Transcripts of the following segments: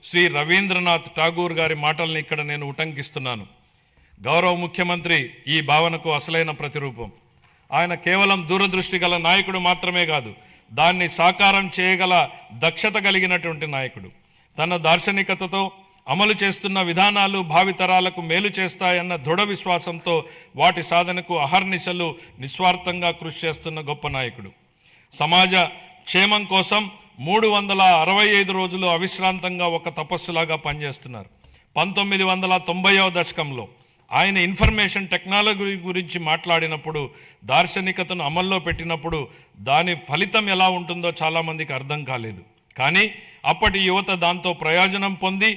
శ్రీ రవీంద్రనాథ్ ఠాగూర్ గారి మాటల్ని ఇక్కడ నేను ఉటంకిస్తున్నాను. గౌరవ ముఖ్యమంత్రి ఈ భావనకు అసలైన ప్రతిరూపం. ఆయన కేవలం దూరదృష్టి గల నాయకుడు మాత్రమే కాదు, దాన్ని సాకారం చేయగల దక్షత కలిగినటువంటి నాయకుడు. తన దార్శనికతతో అమలు చేస్తున్న విధానాలు భావితరాలకు మేలు చేస్తాయన్న దృఢ విశ్వాసంతో వాటి సాధనకు అహర్నిశలు నిస్వార్థంగా కృషి చేస్తున్న గొప్ప నాయకుడు. సమాజ క్షేమం కోసం 365 రోజులు అవిశ్రాంతంగా ఒక తపస్సులాగా పనిచేస్తున్నారు. 1990వ దశకంలో ఆయన ఇన్ఫర్మేషన్ టెక్నాలజీ గురించి మాట్లాడినప్పుడు, దార్శనికతను అమల్లో పెట్టినప్పుడు దాని ఫలితం ఎలా ఉంటుందో చాలామందికి అర్థం కాలేదు. కానీ అప్పటి యువత దాంతో ప్రయోజనం పొంది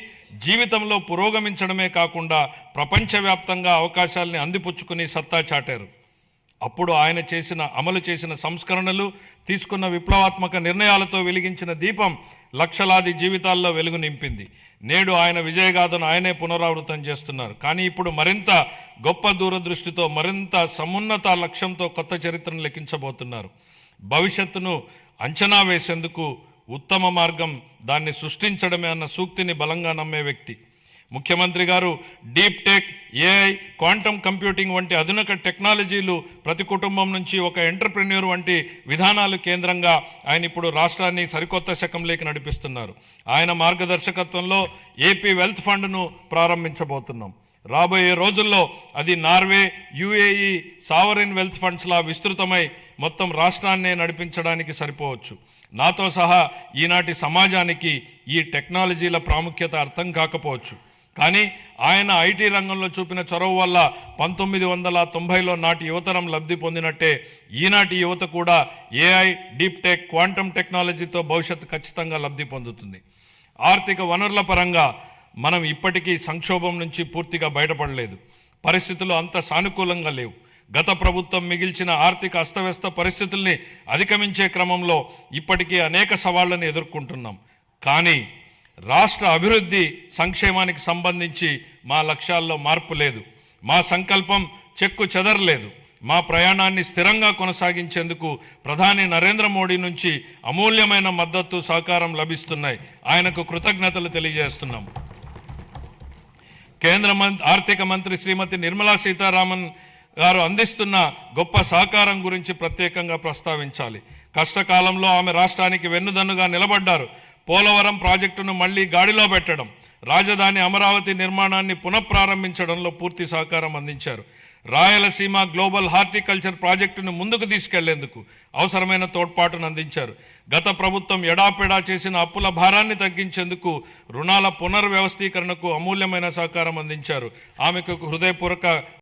జీవితంలో పురోగమించడమే కాకుండా ప్రపంచవ్యాప్తంగా అవకాశాలని అందిపుచ్చుకుని సత్తా చాటారు. అప్పుడు ఆయన అమలు చేసిన సంస్కరణలు, తీసుకున్న విప్లవాత్మక నిర్ణయాలతో వెలిగించిన దీపం లక్షలాది జీవితాల్లో వెలుగు నింపింది. నేడు ఆయన విజయగాథను ఆయనే పునరావృతం చేస్తున్నారు. కానీ ఇప్పుడు మరింత గొప్ప దూరదృష్టితో, మరింత సమున్నత లక్ష్యంతో కొత్త చరిత్రను లిఖించబోతున్నారు. భవిష్యత్తును అంచనా వేసేందుకు ఉత్తమ మార్గం దాన్ని సృష్టించడమే అన్న సూక్తిని బలంగా నమ్మే వ్యక్తి ముఖ్యమంత్రి గారు. Deep tech, AI, quantum computing వంటి ఆధునిక టెక్నాలజీలు, ప్రతి కుటుంబం నుంచి ఒక ఎంటర్ప్రెన్యూర్ వంటి విధానాలు కేంద్రంగా ఆయన ఇప్పుడు రాష్ట్రాన్ని సరికొత్త శకంలోకి నడిపిస్తున్నారు. ఆయన మార్గదర్శకత్వంలో ఏపీ వెల్త్ ఫండ్ను ప్రారంభించబోతున్నాం. రాబోయే రోజుల్లో అది నార్వే, యుఏఈ సావరిన్ వెల్త్ ఫండ్స్లా విస్తృతమై మొత్తం రాష్ట్రాన్నే నడిపించడానికి సరిపోవచ్చు. నాతో సహా ఈనాటి సమాజానికి ఈ టెక్నాలజీల ప్రాముఖ్యత అర్థం కాకపోవచ్చు. కానీ ఆయన ఐటీ రంగంలో చూపిన చొరవ వల్ల 1990లో నాటి యువతరం లబ్ధి పొందినట్టే ఈనాటి యువత కూడా ఏఐ, డీప్ టెక్, క్వాంటమ్ టెక్నాలజీతో భవిష్యత్తు ఖచ్చితంగా లబ్ధి పొందుతుంది. ఆర్థిక వనరుల పరంగా మనం ఇప్పటికీ సంక్షోభం నుంచి పూర్తిగా బయటపడలేదు. పరిస్థితులు అంత సానుకూలంగా లేవు. గత ప్రభుత్వం మిగిల్చిన ఆర్థిక అస్తవ్యస్త పరిస్థితుల్ని అధిగమించే క్రమంలో ఇప్పటికీ అనేక సవాళ్లను ఎదుర్కొంటున్నాం. కానీ రాష్ట్ర అభివృద్ధి, సంక్షేమానికి సంబంధించి మా లక్ష్యాల్లో మార్పు లేదు. మా సంకల్పం చెక్కు చెదరలేదు. మా ప్రయాణాన్ని స్థిరంగా కొనసాగించేందుకు ప్రధాని నరేంద్ర మోడీ నుంచి అమూల్యమైన మద్దతు, సహకారం లభిస్తున్నాయి. ఆయనకు కృతజ్ఞతలు తెలియజేస్తున్నాం. కేంద్ర ఆర్థిక మంత్రి శ్రీమతి నిర్మలా సీతారామన్ గారు అందిస్తున్న గొప్ప సహకారం గురించి ప్రత్యేకంగా ప్రస్తావించాలి. కష్టకాలంలో ఆమె రాష్ట్రానికి వెన్నుదన్నుగా నిలబడ్డారు. పోలవరం ప్రాజెక్టును మళ్లీ గాడిలో పెట్టడం, రాజధాని అమరావతి నిర్మాణాన్ని పునఃప్రారంభించడంలో పూర్తి సహకారం అందించారు. రాయలసీమ గ్లోబల్ హార్టికల్చర్ ప్రాజెక్టును ముందుకు తీసుకెళ్లేందుకు అవసరమైన తోడ్పాటును అందించారు. గత ప్రభుత్వం ఎడాపెడా చేసిన అప్పుల భారాన్ని తగ్గించేందుకు, రుణాల పునర్వ్యవస్థీకరణకు అమూల్యమైన సహకారం అందించారు. ఆమెకు హృదయపూర్వక